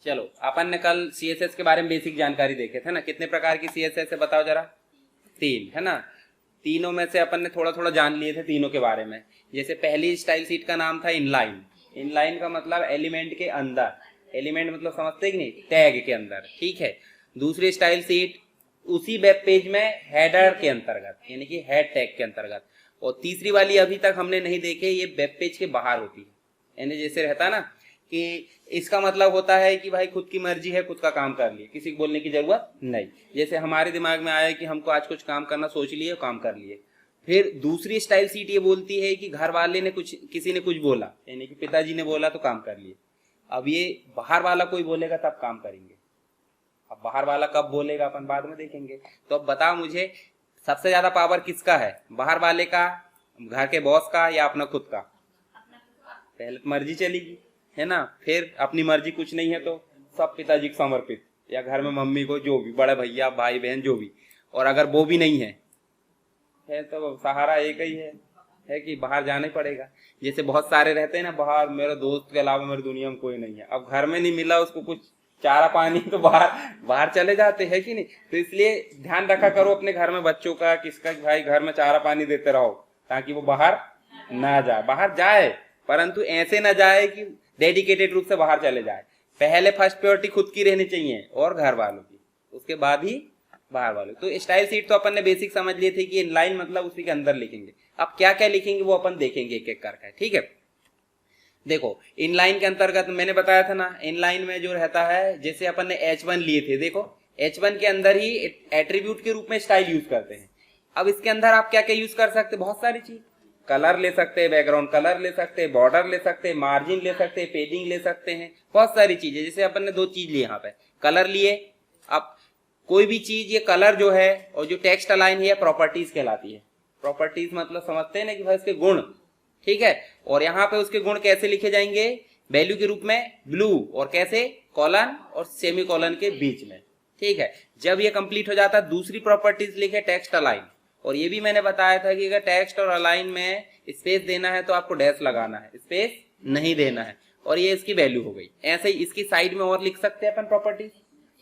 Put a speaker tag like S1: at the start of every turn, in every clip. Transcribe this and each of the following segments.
S1: चलो अपन ने कल सीएसएस के बारे में बेसिक जानकारी देखे थे ना, कितने प्रकार की सीएसएस है बताओ जरा? 3 है ना। तीनों में से अपन ने थोड़ा थोड़ा जान लिए थे तीनों के बारे में। जैसे पहली स्टाइल शीट का नाम था इनलाइन। इनलाइन का मतलब एलिमेंट के अंदर, एलिमेंट मतलब समझते कि नहीं, टैग के अंदर, ठीक है। दूसरी स्टाइल शीट उसी वेब पेज में हेडर के अंतर्गत, यानी कि हेड टैग के अंतर्गत। और तीसरी वाली अभी तक हमने नहीं देखे, ये वेब पेज के बाहर होती है। यानी जैसे रहता ना कि इसका मतलब होता है कि भाई खुद की मर्जी है, खुद का काम कर लिए, किसी को बोलने की जरूरत नहीं। जैसे हमारे दिमाग में आया कि हमको आज कुछ काम करना, सोच लिए, काम कर लिए। फिर दूसरी स्टाइल सीट ये बोलती है कि घर वाले ने कुछ, किसी ने कुछ बोला, यानी कि पिताजी ने बोला तो काम कर लिए। अब ये बाहर वाला कोई बोलेगा तब काम करेंगे। अब बाहर वाला कब बोलेगा अपन बाद में देखेंगे। तो अब बताओ मुझे, सबसे ज्यादा पावर किसका है, बाहर वाले का, घर के बॉस का, या अपना खुद का? पहले तो मर्जी चलेगी, है ना। फिर अपनी मर्जी कुछ नहीं है तो सब पिताजी को समर्पित, या घर में मम्मी को, जो भी बड़े भैया भाई बहन जो भी। और अगर वो भी नहीं है तो सहारा एक ही है कि बाहर जाना ही पड़ेगा। जैसे बहुत सारे रहते हैं ना बाहर, मेरे दोस्त के अलावा मेरी दुनिया में कोई नहीं है। अब घर में नहीं मिला उसको कुछ चारा पानी तो बाहर बाहर चले जाते हैं कि नहीं। तो इसलिए ध्यान रखा करो अपने घर में बच्चों का, किसका, भाई घर में चारा पानी देते रहो ताकि वो बाहर ना जाए। बाहर जाए परंतु ऐसे ना जाए कि डेडिकेटेड रूप से बाहर चले जाए। पहले फर्स्ट प्रायोरिटी खुद की रहनी चाहिए और घर वालों की, उसके बाद ही बाहर वालों। तो स्टाइल सीट तो अपन ने बेसिक समझ लिए थे कि इनलाइन मतलब उसी के अंदर लिखेंगे। अब क्या क्या लिखेंगे वो अपन देखेंगे एक एक करके, ठीक है। देखो इनलाइन के अंतर्गत मैंने बताया था ना, इनलाइन में जो रहता है, जैसे अपन ने H1 लिए थे, देखो H1 के अंदर ही एट्रीब्यूट के रूप में स्टाइल यूज करते हैं। अब इसके अंदर आप क्या क्या यूज कर सकते हैं, बहुत सारी चीज। कलर ले सकते हैं, बैकग्राउंड कलर ले सकते हैं, बॉर्डर ले सकते हैं, मार्जिन ले सकते हैं, पेजिंग ले सकते हैं, बहुत सारी चीजें। जैसे अपन ने 2 चीज लिए यहाँ पे, कलर लिए। अब कोई भी चीज, ये कलर जो है और जो टेक्स्ट अलाइन है प्रॉपर्टीज कहलाती है। प्रॉपर्टीज मतलब समझते हैं ना कि भाई इसके गुण, ठीक है। और यहाँ पे उसके गुण कैसे लिखे जाएंगे, वैल्यू के रूप में ब्लू, और कैसे, कॉलन और सेमी कॉलन के बीच में, ठीक है। जब ये कंप्लीट हो जाता है दूसरी प्रॉपर्टीज लिखे टेक्स्ट अलाइन। और ये भी मैंने बताया था कि अगर टेक्स्ट और अलाइन में स्पेस देना है तो आपको डैश लगाना है, स्पेस नहीं देना है। और ये इसकी वैल्यू हो गई। ऐसे ही इसकी साइड में और लिख सकते हैं अपन प्रॉपर्टीज,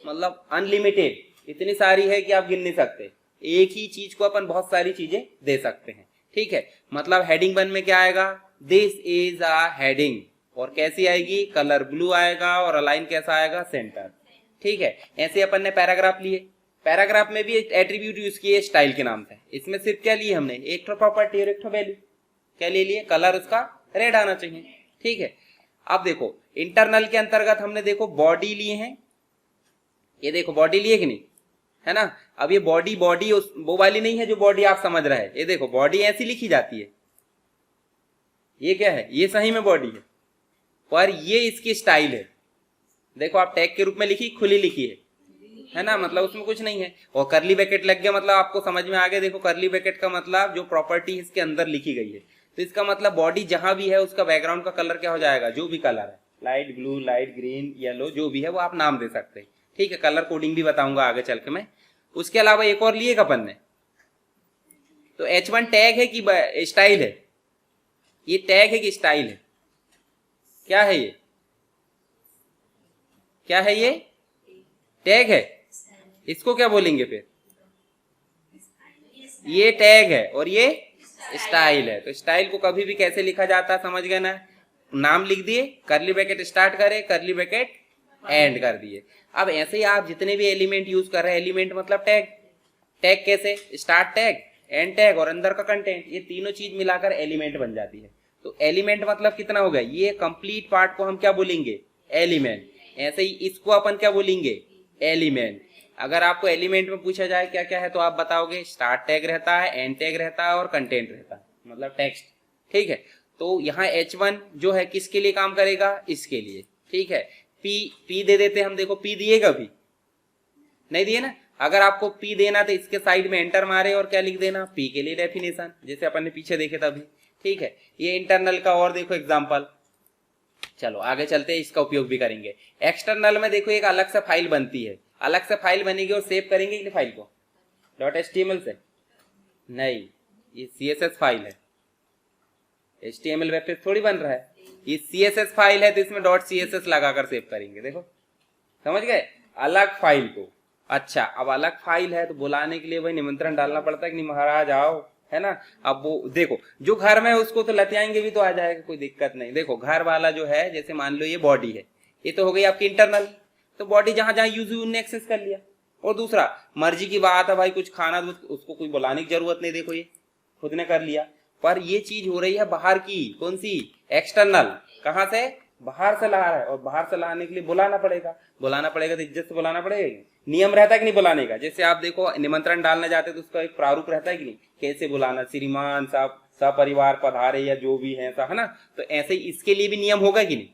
S1: मतलब अनलिमिटेड, इतनी सारी है कि आप गिन नहीं सकते। एक ही चीज को अपन बहुत सारी चीजें दे सकते हैं, ठीक है। मतलब हेडिंग 1 में क्या आएगा, दिस इज अ हेडिंग, और कैसी आएगी, कलर ब्लू आएगा, और अलाइन कैसा आएगा, सेंटर, ठीक है। ऐसे अपन ने पैराग्राफ लिए। पैराग्राफ में भी एट्रीब्यूट यूज किए स्टाइल के नाम से। इसमें सिर्फ क्या लिए हमने, एक तो प्रॉपर्टी और एक तो वैल्यू। क्या ले लिए, कलर उसका रेड आना चाहिए, ठीक है। अब देखो इंटरनल के अंतर्गत हमने देखो बॉडी लिए हैं, ये देखो बॉडी लिए कि नहीं, है ना। अब ये बॉडी बॉडी वो वाली नहीं है जो बॉडी आप समझ रहे हैं। ये देखो बॉडी ऐसी लिखी जाती है, ये क्या है, ये सही में बॉडी है, पर ये इसकी स्टाइल है। देखो आप टैग के रूप में लिखी, खुली लिखी है ना, मतलब उसमें कुछ नहीं है। और करली ब्रैकेट लग गया, मतलब आपको समझ में आ गया। देखो करली ब्रैकेट का मतलब जो प्रॉपर्टी इसके अंदर लिखी गई है, तो इसका मतलब बॉडी जहां भी है उसका बैकग्राउंड का कलर क्या हो जाएगा, जो भी कलर है, light blue, light green, yellow, जो भी है वो आप नाम दे सकते हैं, ठीक है। कलर कोडिंग भी बताऊंगा आगे चल के मैं। उसके अलावा एक और लिए अपन ने, तो H1 टैग है कि स्टाइल है, ये टैग है कि स्टाइल है, क्या है ये, क्या है ये, टैग है। इसको क्या बोलेंगे फिर, ये टैग है और ये स्टाइल है। तो स्टाइल को कभी भी कैसे लिखा जाता है समझ गए ना, नाम लिख दिए, करली ब्रैकेट स्टार्ट करे, करली ब्रैकेट एंड कर दिए। अब ऐसे ही आप जितने भी एलिमेंट यूज कर रहे हैं, एलिमेंट मतलब टैग, टैग कैसे, स्टार्ट टैग, एंड टैग और अंदर का कंटेंट, ये तीनों चीज मिलाकर एलिमेंट बन जाती है। तो एलिमेंट मतलब कितना हो गया, ये कंप्लीट पार्ट को हम क्या बोलेंगे, एलिमेंट। ऐसे ही इसको अपन क्या बोलेंगे, एलिमेंट। अगर आपको एलिमेंट में पूछा जाए क्या क्या है तो आप बताओगे, स्टार्ट टैग रहता है, एंड टैग रहता है और कंटेंट रहता है, मतलब टेक्स्ट, ठीक है। तो यहाँ H1 जो है किसके लिए काम करेगा, इसके लिए, ठीक है। P दे देते हम, देखो P दिए कभी नहीं दिए ना। अगर आपको P देना तो इसके साइड में एंटर मारे और क्या लिख देना, P के लिए डेफिनेशन, जैसे अपन ने पीछे देखे तभी, ठीक है। ये इंटरनल का और देखो एग्जाम्पल। चलो आगे चलते हैं, इसका उपयोग भी करेंगे। एक्सटर्नल में देखो एक अलग से फाइल बनती है, अलग से फाइल बनेगी और सेव करेंगे कि फाइल को .html से, नहीं, ये CSS फाइल है, HTML वेब पेज थोड़ी बन रहा है, ये CSS फाइल है, तो इसमें .css लगाकर सेव करेंगे। देखो समझ गए, अलग फाइल को। अच्छा, अब अलग फाइल है तो बुलाने के लिए भाई निमंत्रण डालना पड़ता है कि नहीं, महाराज आओ, है ना। अब वो देखो जो घर में है उसको तो लतियाएंगे भी तो आ जाएगा, कोई दिक्कत नहीं। देखो घर वाला जो है, जैसे मान लो ये बॉडी है, ये तो हो गई आपकी इंटरनल, तो बॉडी जहां जहां यूज हुई उनने एक्सेस कर लिया। और दूसरा मर्जी की बात है भाई, कुछ खाना तो उसको कोई बुलाने की जरूरत नहीं, देखो ये खुद ने कर लिया। पर ये चीज हो रही है बाहर की, कौन सी, एक्सटर्नल, कहां से, बाहर से ला रहा है, और बाहर से लाने के लिए बुलाना पड़ेगा, बुलाना पड़ेगा तो इज्जत से बुलाना पड़ेगा, नियम रहता है कि नहीं बुलाने का। जैसे आप देखो निमंत्रण डालने जाते तो उसका एक प्रारूप रहता है कि नहीं, कैसे बुलाना, श्रीमान साहब सपरिवार पधारे या जो भी है ऐसा, है ना। तो ऐसे ही इसके लिए भी नियम होगा कि नहीं।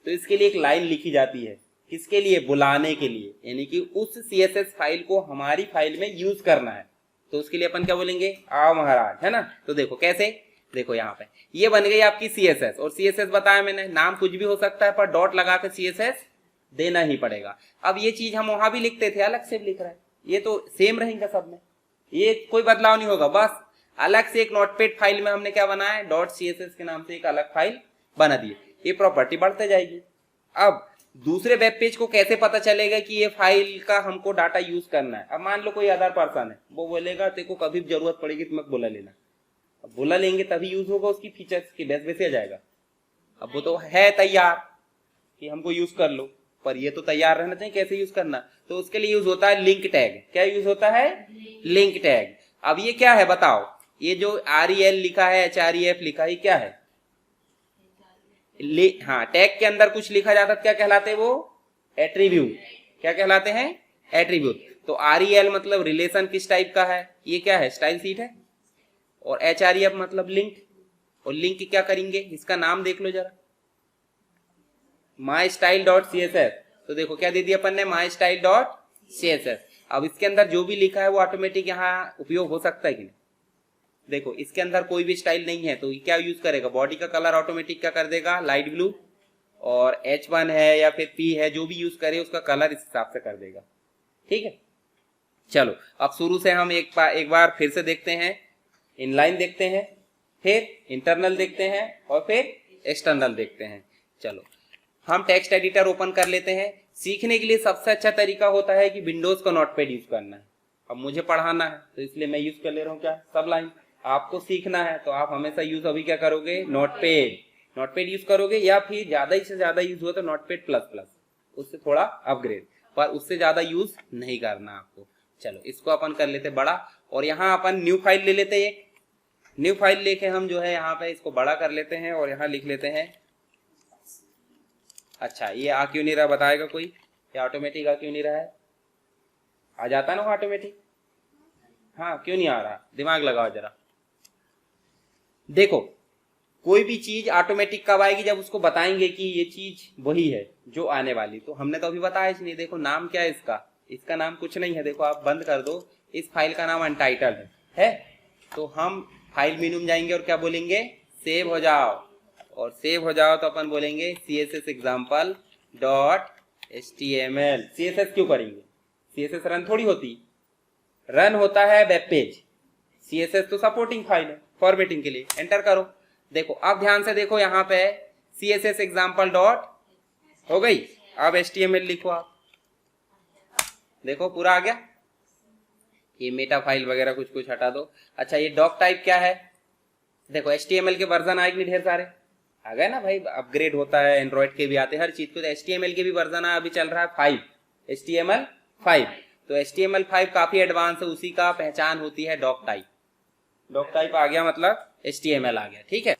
S1: तो इसके लिए एक लाइन लिखी जाती है, किसके लिए, बुलाने के लिए, यानी कि उस सीएसएस फाइल को हमारी फाइल में यूज करना है। तो उसके लिए अपन क्या बोलेंगे, आओ महाराज, है ना। तो देखो कैसे, देखो यहाँ पे ये बन गई आपकी सीएसएस, और सीएसएस बताया मैंने, नाम कुछ भी हो सकता है पर डॉट लगा के सीएसएस देना ही पड़ेगा। अब ये चीज हम वहां भी लिखते थे, अलग से लिख रहे हैं, ये तो सेम रहेगा सब में, ये कोई बदलाव नहीं होगा। बस अलग से एक नोटपैड फाइल में हमने क्या बनाया, डॉट सीएसएस के नाम से एक अलग फाइल बना दी, ये प्रॉपर्टी बढ़ते जाएगी। अब दूसरे वेब पेज को कैसे पता चलेगा कि ये फाइल का हमको डाटा यूज करना है। अब मान लो कोई अदर पर्सन है, वो बोलेगा तेरे को कभी जरूरत पड़ेगी तो मत बुला लेना। अब बुला लेंगे तभी यूज होगा, उसकी फीचर्स की बेस वैसे आ जाएगा। अब वो तो है तैयार कि हमको यूज कर लो, पर ये तो तैयार रहना चाहिए कैसे यूज करना। तो उसके लिए यूज होता है लिंक टैग। क्या यूज होता है, लिंक टैग। अब ये क्या है बताओ, ये जो REL लिखा है, HREF लिखा है, ये क्या है, हाँ, टैग के अंदर कुछ लिखा जाता है, क्या कहलाते हैं वो, एट्रीब्यूट। क्या कहलाते हैं, एट्रीब्यूट। तो REL मतलब रिलेशन किस टाइप का है, ये क्या है, स्टाइल सीट है। और HREF मतलब लिंक, और लिंक क्या करेंगे, इसका नाम देख लो जरा, माई स्टाइल डॉट CSS। तो देखो क्या दे दिया अपन ने, माई स्टाइल डॉट CSS। अब इसके अंदर जो भी लिखा है वो ऑटोमेटिक यहाँ उपयोग हो सकता है कि नहीं। देखो इसके अंदर कोई भी स्टाइल नहीं है तो ये क्या यूज करेगा, बॉडी का कलर ऑटोमेटिक क्या कर देगा, लाइट ब्लू, और H1 है या फिर P है, जो भी यूज करे उसका कलर इस हिसाब से कर देगा। ठीक है, चलो अब शुरू से हम एक बार फिर से देखते हैं। इनलाइन देखते हैं, फिर इंटरनल देखते हैं, और फिर एक्सटर्नल देखते हैं। चलो हम टेक्स्ट एडिटर ओपन कर लेते हैं। सीखने के लिए सबसे अच्छा तरीका होता है कि विंडोज का नोटपैड यूज करना है। अब मुझे पढ़ाना है तो इसलिए मैं यूज कर ले रहा हूँ क्या, सब लाइन। आपको सीखना है तो आप हमेशा यूज अभी क्या करोगे, नोटपैड, नोटपैड यूज करोगे, या फिर ज्यादा ही से ज्यादा यूज हुआ तो नोटपैड प्लस प्लस, उससे थोड़ा अपग्रेड, पर उससे ज्यादा यूज नहीं करना आपको। चलो इसको अपन कर लेते बड़ा, और यहाँ अपन न्यू फाइल ले लेते हैं। न्यू फाइल लेके हम जो है यहाँ पे इसको बड़ा कर लेते हैं, और यहाँ लिख लेते हैं, अच्छा ये आ क्यों नहीं रहा बताएगा कोई, ये ऑटोमेटिक आ क्यों नहीं रहा है, आ जाता ना ऑटोमेटिक, हाँ क्यों नहीं आ रहा, दिमाग लगाओ जरा। देखो कोई भी चीज ऑटोमेटिक कब आएगी, जब उसको बताएंगे कि ये चीज वही है जो आने वाली। तो हमने तो अभी बताया ही नहीं। देखो नाम क्या है इसका, इसका नाम कुछ नहीं है, देखो आप बंद कर दो, इस फाइल का नाम अनटाइटल्ड है। तो हम फाइल मेनू में जाएंगे और क्या बोलेंगे, सेव हो जाओ, और सेव हो जाओ तो अपन बोलेंगे CSS example dot HTML। CSS क्यों करेंगे, CSS रन थोड़ी होती, रन होता है वेब पेज, CSS तो सपोर्टिंग फाइल है फॉर्मेटिंग के लिए। एंटर करो, देखो अब ध्यान से देखो यहाँ पे CSS example डॉट हो गई, अब HTML लिखो आप, देखो पूरा आ गया। ये मेटा फाइल वगैरह कुछ कुछ हटा दो। अच्छा ये डॉक टाइप क्या है, देखो HTML के वर्जन आए कि ढेर सारे आ गए ना भाई, अपग्रेड होता है, एंड्रॉइड के भी आते हैं हर चीज को। तो HTML के भी वर्जन अभी चल रहा है 5, HTML 5। तो HTML 5 काफी एडवांस है, उसी का पहचान होती है डॉक टाइप। डॉक टाइप आ गया मतलब HTML आ गया, ठीक है।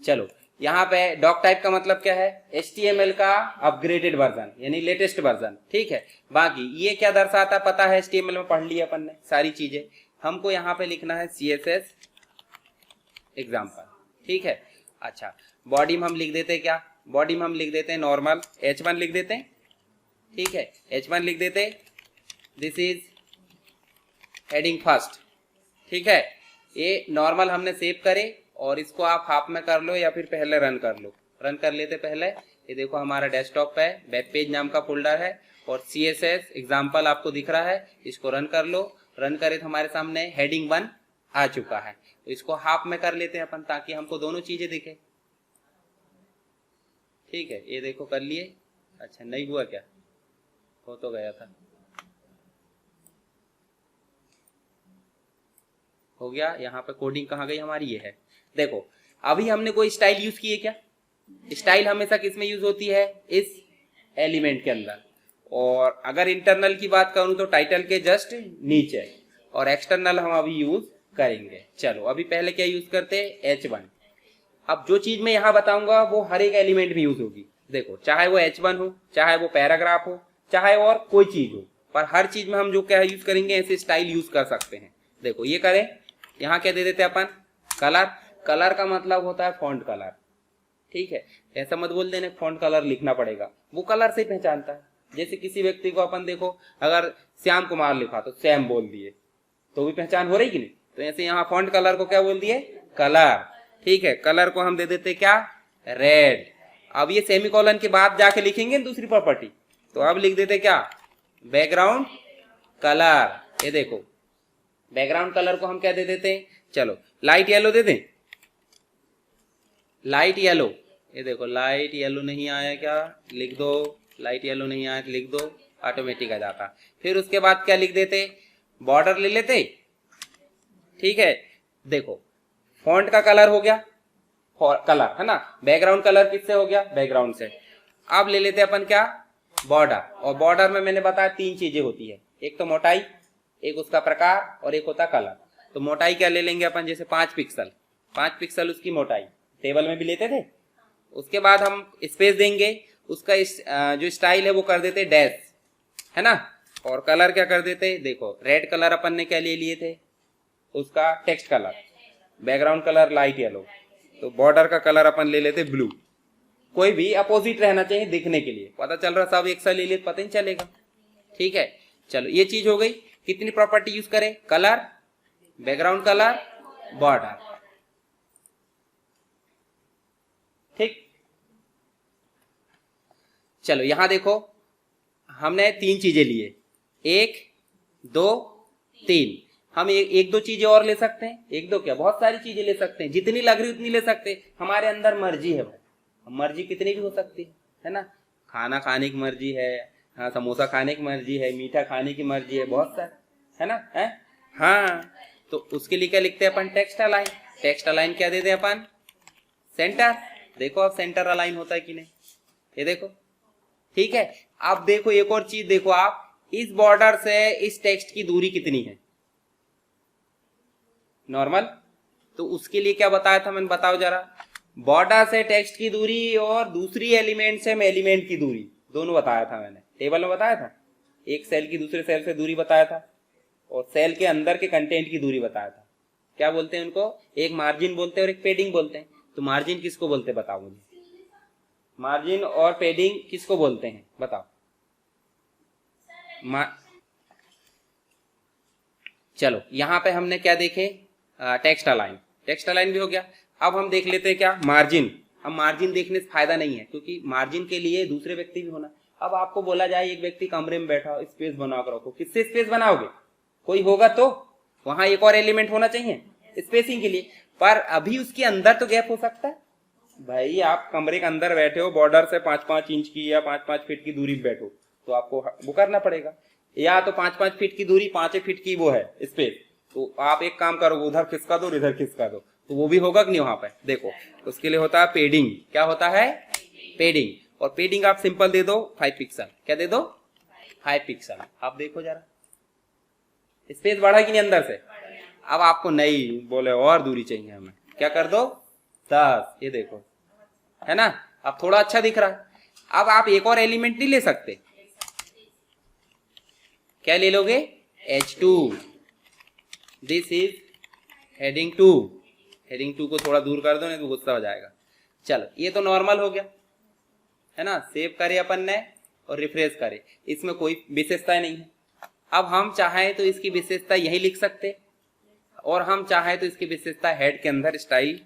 S1: चलो यहाँ पे डॉक टाइप का मतलब क्या है, HTML का अपग्रेडेड वर्जन यानी लेटेस्ट वर्जन, ठीक है। बाकी ये क्या दर्शाता पता है, HTML में पढ़ लिया अपन ने सारी चीजें। हमको यहाँ पे लिखना है CSS एग्जाम्पल, ठीक है। अच्छा बॉडी में हम लिख देते हैं क्या, बॉडी में हम लिख देते हैं नॉर्मल, H1 लिख देते हैं, ठीक है। H1 लिख देते, दिस इज हेडिंग फर्स्ट, ठीक है। ये नॉर्मल हमने सेव करे, और इसको आप हाफ में कर लो या फिर पहले रन कर लो, रन कर लेते पहले। ये देखो हमारा डेस्कटॉप पे वेब पेज नाम का फोल्डर है, और CSS एग्जाम्पल आपको दिख रहा है, इसको रन कर लो। रन करे तो हमारे सामने हेडिंग 1 आ चुका है। तो इसको हाफ में कर लेते हैं अपन, ताकि हमको दोनों चीजें दिखे, ठीक है। ये देखो कर लिए, अच्छा नहीं हुआ क्या, हो तो गया था, हो गया। यहाँ पे कोडिंग कहाँ गई हमारी, ये है। देखो अभी हमने कोई स्टाइल यूज की है क्या? स्टाइल हमेशा किस में यूज होती है? इस एलिमेंट के अंदर। और अगर इंटरनल की बात करूं तो टाइटल के जस्ट नीचे, और एक्सटर्नल हम अभी यूज करेंगे। चलो अभी पहले क्या यूज करते हैं? H1। अब जो चीज मैं यहाँ बताऊंगा वो हर एक एलिमेंट में यूज होगी। देखो चाहे वो H1 हो, चाहे वो पैराग्राफ हो, चाहे और कोई चीज हो, पर हर चीज में हम जो क्या यूज करेंगे, ऐसे स्टाइल यूज कर सकते हैं। देखो ये करें, यहाँ क्या दे देते हैं अपन? कलर। कलर का मतलब होता है फॉन्ट कलर, ठीक है। ऐसा मत बोल देने फॉन्ट कलर लिखना पड़ेगा, वो कलर से पहचानता है। जैसे किसी व्यक्ति को अपन देखो, अगर श्याम कुमार लिखा तो श्याम बोल दिए, तो भी पहचान हो रही कि नहीं? तो ऐसे यहाँ फॉन्ट कलर को क्या बोल दिए? कलर, ठीक है। कलर को हम दे देते क्या? रेड। अब ये सेमीकोलन के बाद जाके लिखेंगे दूसरी प्रॉपर्टी, तो अब लिख देते क्या? Background colour. ये देखो बैकग्राउंड कलर को हम क्या दे देते हैं? चलो लाइट येलो दे दें, लाइट येलो। ये देखो लाइट येलो नहीं आया क्या? लिख दो। लाइट येलो नहीं आया तो लिख दो, ऑटोमेटिक आ जाता। फिर उसके बाद क्या लिख देते? बॉर्डर ले लेते, ठीक है। देखो फॉन्ट का कलर हो गया, कलर है ना। बैकग्राउंड कलर किससे हो गया? बैकग्राउंड से। अब ले लेते अपन क्या? बॉर्डर। और बॉर्डर में मैंने बताया 3 चीजें होती है, एक तो मोटाई, एक उसका प्रकार, और एक होता कलर। तो मोटाई क्या ले लेंगे अपन? जैसे 5 पिक्सल, 5 पिक्सल उसकी मोटाई, टेबल में भी लेते थे। उसके बाद हम स्पेस देंगे, उसका जो स्टाइल है वो कर देते डैश, है ना। और कलर क्या कर देते? देखो रेड कलर अपन ने क्या ले लिए थे? उसका text colour. Background colour light yellow, तो बॉर्डर का कलर अपन ले लेते ब्लू। कोई भी अपोजिट रहना चाहिए दिखने के लिए, पता चल रहा सब एक सा ले लिए पता नहीं चलेगा, ठीक है। चलो ये चीज हो गई। कितनी प्रॉपर्टी यूज करें? कलर, बैकग्राउंड कलर, बॉर्डर, ठीक। चलो यहां देखो हमने 3 चीजें लिए, 1 2 3। हम एक दो चीजें और ले सकते हैं, एक दो क्या बहुत सारी चीजें ले सकते हैं, जितनी लग रही उतनी ले सकते हैं। हमारे अंदर मर्जी है भाई, मर्जी कितनी भी हो सकती है ना। खाना खाने की मर्जी है, हाँ समोसा खाने की मर्जी है, मीठा खाने की मर्जी है, बहुत सारा है ना, है हाँ। तो उसके लिए क्या लिखते हैं अपन? Text align. टेक्स्ट अलाइन क्या देते हैं अपन? सेंटर। देखो अब सेंटर अलाइन होता है कि नहीं, ये देखो, ठीक है। अब देखो एक और चीज देखो आप, इस बॉर्डर से इस टेक्स्ट की दूरी कितनी है? नॉर्मल। तो उसके लिए क्या बताया था मैंने, बताओ जरा। बॉर्डर से टेक्स्ट की दूरी और दूसरी एलिमेंट से एलिमेंट की दूरी, दोनों बताया था मैंने, टेबल में बताया था। एक सेल की दूसरे सेल से दूरी बताया था, और सेल के अंदर के कंटेंट की दूरी बताया था। क्या बोलते हैं उनको? एक मार्जिन बोलते हैं और एक पेडिंग बोलते हैं। तो मार्जिन किसको बोलते हैं बताओ मुझे? मार्जिन और पेडिंग किसको बोलते हैं बताओ? चलो यहां पे हमने क्या देखे? Text align. टेक्स्ट अलाइन भी हो गया। अब हम देख लेते हैं क्या? मार्जिन। अब मार्जिन देखने से फायदा नहीं है, क्योंकि मार्जिन के लिए दूसरे व्यक्ति भी होना। अब आपको बोला जाए एक व्यक्ति कमरे में बैठा, स्पेस बना कर रखो, किससे स्पेस बनाओगे? कोई होगा तो वहां एक और एलिमेंट होना चाहिए स्पेसिंग के लिए, पर अभी उसके अंदर तो गैप हो सकता है। भाई आप कमरे के अंदर बैठे हो, बॉर्डर से 5-5 इंच की या 5-5 फीट की दूरी पे बैठो, तो आपको वो करना पड़ेगा। या तो 5-5 फीट की दूरी, 5 फीट की वो है स्पेस, तो आप एक काम करो, उधर खिसका दो, इधर खिसका दो, तो वो भी होगा कि नहीं वहां पे? देखो उसके लिए होता है पेडिंग। क्या होता है? पेडिंग। और पेडिंग आप सिंपल दे दो 5 पिक्सल। क्या दे दो? 5 पिक्सल। आप देखो जरा स्पेस बढ़ा कि नहीं अंदर से? अब आपको नहीं बोले और दूरी चाहिए हमें, क्या कर दो? 10। ये देखो है ना, अब थोड़ा अच्छा दिख रहा है। अब आप एक और एलिमेंट नहीं ले सकते? क्या ले लोगे? H2। This is heading 2। Heading 2 को थोड़ा दूर कर दो, नहीं तो गुस्सा हो जाएगा। चलो ये तो नॉर्मल हो गया है ना। सेव करे अपन ने और रिफ्रेश करे, इसमें कोई विशेषता नहीं है। अब हम चाहें तो इसकी विशेषता यही लिख सकते, और हम चाहें तो इसकी विशेषता हेड के अंदर स्टाइल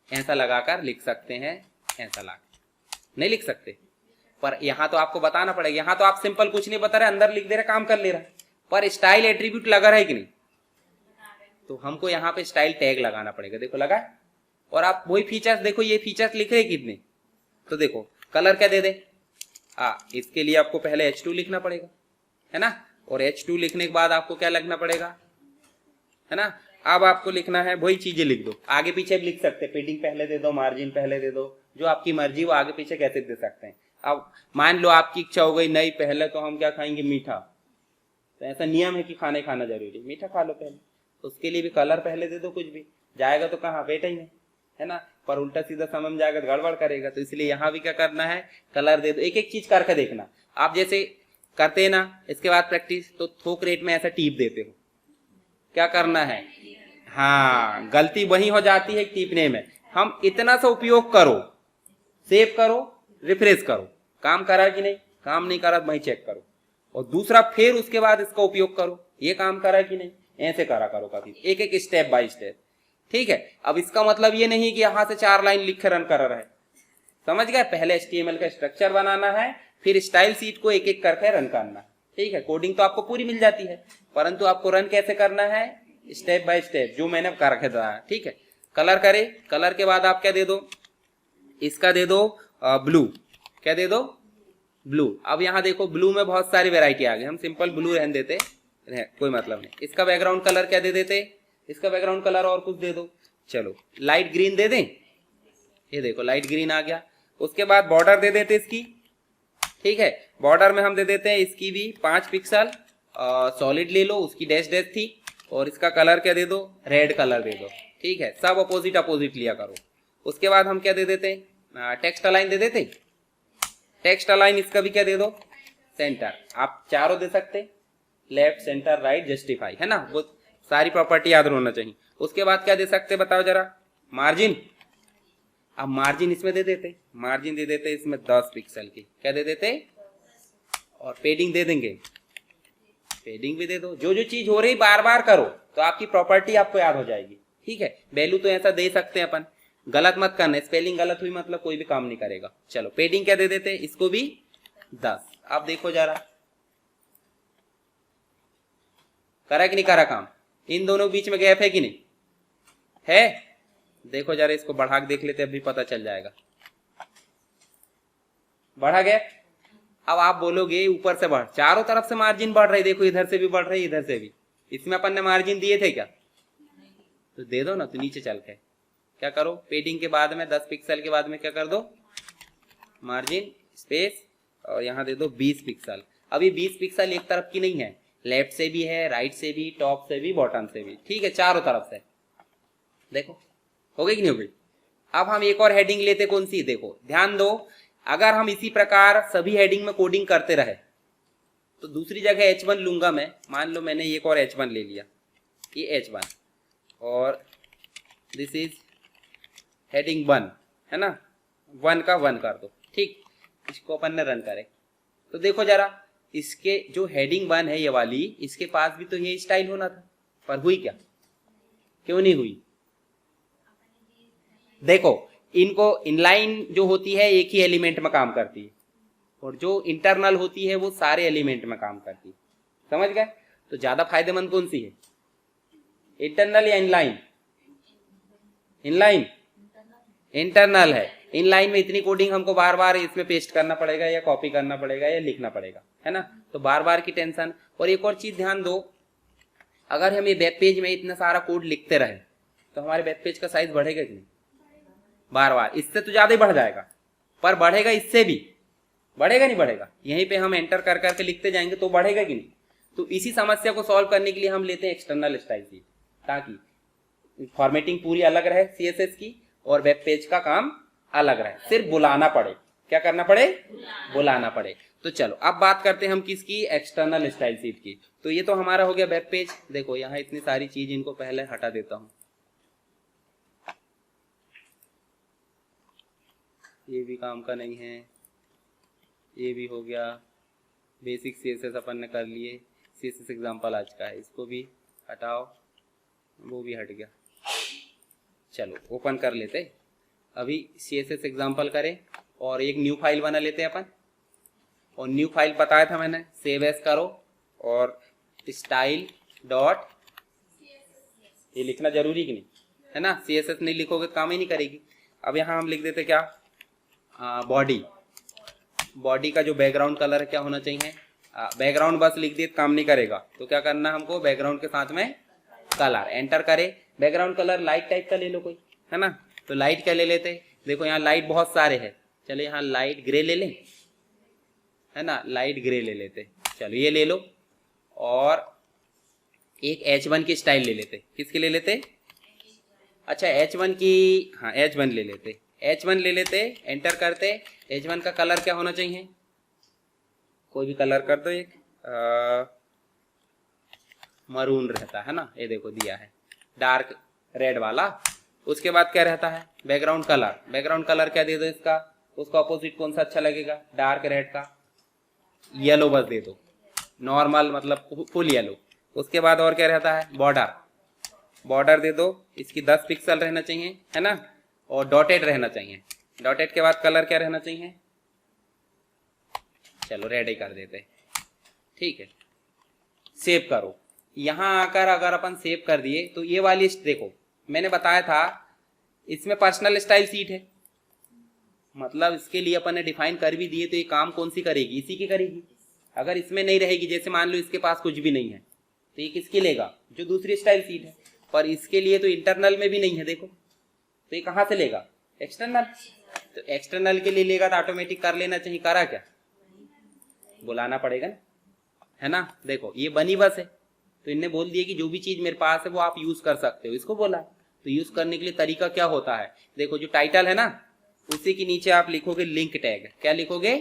S1: ऐसा लगाकर लिख सकते हैं। ऐसा लगा नहीं लिख सकते, पर यहां तो आपको बताना पड़ेगा। यहां तो आप सिंपल कुछ नहीं बता रहे, अंदर लिख दे रहे, काम कर ले रहा, पर स्टाइल एट्रीब्यूट लगा रहा है कि नहीं? तो हमको यहाँ पे स्टाइल टैग लगाना पड़ेगा। देखो लगा। और आप वही फीचर्स देखो, ये फीचर्स लिख रहे कितने, तो देखो कलर क्या दे दे? इसके लिए आपको पहले H2 लिखना पड़ेगा, है ना, और H2 लिखने के बाद आपको क्या लिखना पड़ेगा, है ना। अब आपको लिखना है वही चीजें लिख दो, आगे पीछे भी लिख सकते हैं, पेडिंग पहले दे दो, मार्जिन पहले दे दो, जो आपकी मर्जी वो आगे पीछे कैसे दे सकते हैं। अब मान लो आपकी इच्छा हो गई नहीं पहले तो हम क्या खाएंगे, मीठा, तो ऐसा नियम है कि खाना जरूरी, मीठा खा लो पहले, तो उसके लिए भी कलर पहले दे दो, कुछ भी जाएगा तो कहाँ, पेट ही में, है ना, पर उल्टा सीधा समझ में जाएगा तो गड़बड़ करेगा, तो इसलिए यहाँ भी क्या करना है, कलर दे दो। एक एक चीज करके देखना, आप जैसे करते हैं ना, इसके बाद प्रैक्टिस, तो थोक रेट में ऐसा टीप देते हो, क्या करना है, हाँ, गलती वही हो जाती है टीपने में। हम इतना सा उपयोग करो, सेव करो, रिफ्रेश करो, काम करा कि नहीं, काम नहीं करा वही चेक करो, और दूसरा फिर उसके बाद इसका उपयोग करो, ये काम करा कि नहीं, ऐसे करा करो काफी, एक एक स्टेप बाय स्टेप, ठीक है। अब इसका मतलब ये नहीं कि यहां से 4 लाइन लिख कर रन कर रहा है, समझ गए, पहले HTML का स्ट्रक्चर बनाना है, फिर स्टाइल सीट को एक एक करके रन करना है, ठीक है। कोडिंग तो आपको पूरी मिल जाती है, परंतु आपको रन कैसे करना है, स्टेप बाय स्टेप, जो मैंने कर रखे था, ठीक है। कलर करे, कलर के बाद आप क्या दे दो, इसका दे दो ब्लू, क्या दे दो, ब्लू। अब यहाँ देखो ब्लू में बहुत सारी वेराइटी आ गई, हम सिंपल ब्लू रहने देते, कोई मतलब नहीं। इसका बैकग्राउंड कलर क्या दे देते, इसका बैकग्राउंड कलर और कुछ दे दो, चलो लाइट ग्रीन दे दें, ये देखो लाइट ग्रीन आ गया। उसके बाद बॉर्डर दे देते इसकी, ठीक है, बॉर्डर में हम दे देते हैं इसकी भी 5 पिक्सल, सॉलिड ले लो, उसकी डैश डैश थी, और इसका कलर क्या दे दो, रेड कलर दे दो, ठीक है, सब अपोजिट अपोजिट लिया करो। उसके बाद हम क्या दे देते हैं, टेक्स्ट अलाइन दे देते, टेक्स्ट अलाइन इसका भी क्या दे दो, सेंटर, आप चारों दे सकते, लेफ्ट सेंटर राइट जस्टिफाई, है ना, वो सारी प्रॉपर्टी याद होना चाहिए। उसके बाद क्या दे सकते बताओ जरा, मार्जिन, अब मार्जिन इसमें दे देते, मार्जिन दे देते इसमें 10 पिक्सल की, क्या दे देते, और पेडिंग दे देंगे, पेडिंग भी दे दो, जो जो चीज हो रही बार बार करो तो आपकी प्रॉपर्टी आपको याद हो जाएगी, ठीक है। वैल्यू तो ऐसा दे सकते हैं अपन, गलत मत करना, स्पेलिंग गलत हुई मतलब कोई भी काम नहीं करेगा। चलो पेडिंग क्या दे देते, इसको भी 10। अब देखो जरा करा कि नहीं करा काम, इन दोनों बीच में गैप है कि नहीं है, देखो जरा इसको बढ़ा के देख लेते, अभी पता चल जाएगा, बढ़ा गया। अब आप बोलोगे ऊपर से बढ़, चारों तरफ से मार्जिन बढ़ रही, देखो इधर से भी बढ़ रही, इधर से भी, इसमें अपन ने मार्जिन दिए थे क्या, तो दे दो ना, तो नीचे चल के क्या करो, पेडिंग के बाद में 10 पिक्सल के बाद में क्या कर दो, मार्जिन स्पेस, और यहाँ दे दो 20 पिक्सल। अभी 20 पिक्सल एक तरफ की नहीं है, लेफ्ट से भी है, राइट से भी, टॉप से भी, बॉटम से भी, ठीक है, चारों तरफ से, देखो हो गई कि नहीं हो गई। अब हम एक और हेडिंग लेते, कौन सी, देखो ध्यान दो, अगर हम इसी प्रकार सभी हेडिंग में कोडिंग करते रहे तो दूसरी जगह H1 लूंगा मैं, मान लो मैंने एक और H1 ले लिया, ये H1 और दिस इज हेडिंग 1, है ना, 1 का 1 कर दो, ठीक, इसको अपन ने रन करे तो देखो जरा, इसके जो हेडिंग 1 है ये वाली, इसके पास भी तो ये स्टाइल होना था, पर हुई क्या, क्यों नहीं हुई, देखो इनको इनलाइन जो होती है एक ही एलिमेंट में काम करती है, और जो इंटरनल होती है वो सारे एलिमेंट में काम करती है, समझ गए। तो ज्यादा फायदेमंद कौन सी है, इंटरनल या इनलाइन, इनलाइन, इंटरनल है। इनलाइन में इतनी कोडिंग हमको बार बार इसमें पेस्ट करना पड़ेगा या कॉपी करना पड़ेगा या लिखना पड़ेगा, है ना, तो बार बार की टेंशन। और एक और चीज ध्यान दो, अगर हम ये वेब पेज में इतना सारा कोड लिखते रहे तो हमारे वेब पेज का साइज बढ़ेगा कि नहीं, बार बार, इससे तो ज्यादा ही बढ़ जाएगा, पर बढ़ेगा, इससे भी बढ़ेगा नहीं बढ़ेगा, यहीं पे हम एंटर कर करके लिखते जाएंगे तो बढ़ेगा कि नहीं। तो इसी समस्या को सॉल्व करने के लिए हम लेते हैं एक्सटर्नल स्टाइल शीट, ताकि फॉर्मेटिंग पूरी अलग रहे CSS की और वेब पेज का काम अलग रहे, सिर्फ बुलाना पड़े, क्या करना पड़े, बुलाना पड़े। तो चलो अब बात करते हैं हम किसकी, एक्सटर्नल स्टाइल शीट की। तो ये तो हमारा हो गया वेब पेज, देखो यहाँ इतनी सारी चीज, इनको पहले हटा देता हूं, ये भी काम का नहीं है, ये भी हो गया, बेसिक CSS अपन ने कर लिए, CSS एग्जाम्पल आज का है, इसको भी हटाओ, वो भी हट गया। चलो ओपन कर लेते, अभी CSS एग्जाम्पल करें और एक न्यू फाइल बना लेते हैं अपन, और न्यू फाइल बताया था मैंने, सेव एज करो और स्टाइल डॉट, ये लिखना जरूरी कि नहीं, है ना, CSS नहीं लिखोगे काम ही नहीं करेगी। अब यहाँ हम लिख देते क्या, बॉडी, बॉडी का जो बैकग्राउंड कलर क्या होना चाहिए, बैकग्राउंड बस लिख दिए काम नहीं करेगा, तो क्या करना हमको बैकग्राउंड के साथ में कलर एंटर करे। बैकग्राउंड कलर लाइट टाइप का ले लो कोई, है ना, तो लाइट क्या ले लेते, देखो यहाँ लाइट बहुत सारे हैं, चलो यहाँ लाइट ग्रे ले लें, है ना, लाइट ग्रे ले लेते, चलो ये ले लो। और एक H1 की स्टाइल ले लेते, किसकी ले लेते, अच्छा H1 की, हाँ H1 ले लेते, H1 ले लेते, एंटर करते। H1 का कलर क्या होना चाहिए, कोई भी कलर कर दो, एक मरून रहता है ना, ये देखो दिया है डार्क रेड वाला। उसके बाद क्या रहता है बैकग्राउंड कलर, बैकग्राउंड कलर क्या दे दो इसका, उसका अपोजिट कौन सा अच्छा लगेगा, डार्क रेड का येलो बस दे दो, नॉर्मल मतलब फुल येलो। उसके बाद और क्या रहता है बॉर्डर, बॉर्डर दे दो, इसकी 10 पिक्सल रहना चाहिए, है ना, और डॉटेड रहना चाहिए। डॉटेड के बाद कलर क्या रहना चाहिए, चलो रेड ही कर देते, ठीक है। सेव करो, यहाँ आकर अगर अपन सेव कर दिए तो ये वाली देखो मैंने बताया था इसमें पर्सनल स्टाइल सीट है, मतलब इसके लिए अपन ने डिफाइन कर भी दिए, तो ये काम कौन सी करेगी, इसी की करेगी। अगर इसमें नहीं रहेगी, जैसे मान लो इसके पास कुछ भी नहीं है, तो ये किसकी लेगा, जो दूसरी स्टाइल सीट है, पर इसके लिए तो इंटरनल में भी नहीं है देखो, तो ये कहाँ से लेगा, एक्सटर्नल। तो एक्सटर्नल के लिए लेगा तो ऑटोमेटिक कर लेना चाहिए, करा क्या, बुलाना पड़ेगा ना, है ना। देखो ये बनी बस है, तो इनने बोल दिया कि जो भी चीज मेरे पास है वो आप यूज कर सकते हो, इसको बोला। तो यूज करने के लिए तरीका क्या होता है, देखो जो टाइटल है ना उसी के नीचे आप लिखोगे लिंक टैग, क्या लिखोगे,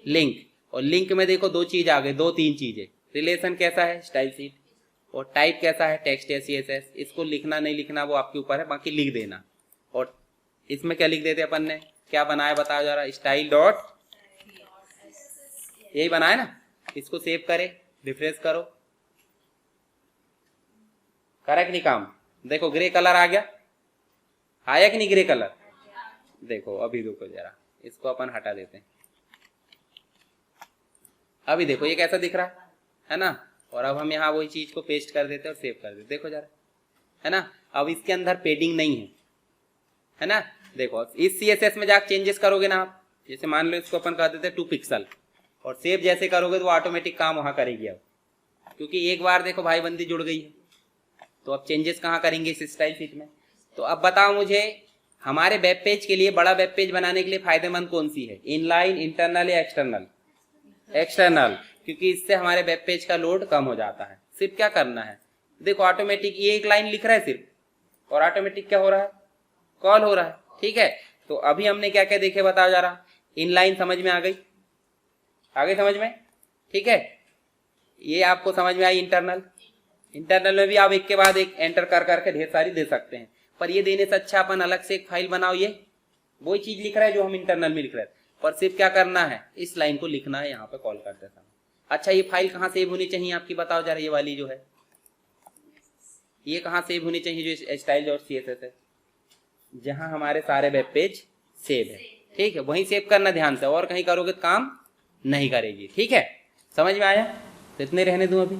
S1: लिंक। और लिंक में देखो दो चीज आ गई, 2-3 चीजें, रिलेशन कैसा है स्टाइल सीट, और टाइप कैसा है टेक्स्ट या CSS। इसको लिखना नहीं लिखना वो आपके ऊपर है, बाकी लिख देना। और इसमें क्या लिख देते अपन ने, क्या बनाया बताओ जरा, स्टाइल डॉट, यही बनाया ना। इसको सेव करे, रिफ्रेश करो, करा कि नहीं काम, देखो ग्रे कलर आ गया, आया कि नहीं ग्रे कलर, देखो अभी रुको जरा, इसको अपन हटा देते हैं, अभी देखो ये कैसा दिख रहा है ना। और अब हम यहाँ वही चीज को पेस्ट कर देते हैं और सेव कर देते, देखो जरा, है ना। अब इसके अंदर पेडिंग नहीं है ना। देखो इस CSS में जाकर चेंजेस करोगे ना आप, जैसे मान लो इसको अपन कर देते 2 पिक्सल, और सेव जैसे करोगे तो वो ऑटोमेटिक काम वहां करेगी अब, क्योंकि एक बार देखो भाई बंदी जुड़ गई है। तो अब चेंजेस कहाँ करेंगे, इस स्टाइल शीट में। तो अब बताओ मुझे हमारे वेब पेज के लिए, बड़ा वेब पेज बनाने के लिए फायदेमंद कौन सी है, इनलाइन, इंटरनल या एक्सटर्नल, एक्सटर्नल, क्योंकि इससे हमारे वेब पेज का लोड कम हो जाता है। सिर्फ क्या करना है, देखो ऑटोमेटिक ये एक लाइन लिख रहा है सिर्फ, और ऑटोमेटिक क्या हो रहा है, कॉल हो रहा है, ठीक है। तो अभी हमने क्या क्या देखे बताओ जरा, इनलाइन समझ में आ गई, आ गई समझ में, ठीक है। ये आपको समझ में आई इंटरनल, इंटरनल में भी आप एक के बाद एक एंटर कर करके ढेर सारी दे सकते हैं, पर ये देने से अच्छा अपन अलग से एक फाइल बनाओ, ये वही चीज लिख रहा है जो हम इंटरनल में लिख रहे हैं, पर सिर्फ क्या करना है, इस लाइन को लिखना है यहाँ पे कॉल करते समय। अच्छा ये फाइल कहाँ सेव होनी चाहिए आपकी बताओ जरा, ये वाली जो है ये कहाँ सेव होनी चाहिए, जो स्टाइल और CSS है, जहां हमारे सारे वेब पेज सेव है, ठीक है, वहीं सेव करना ध्यान से, और कहीं करोगे तो काम नहीं करेगी, ठीक है। समझ में आया, तो इतने रहने दूं अभी।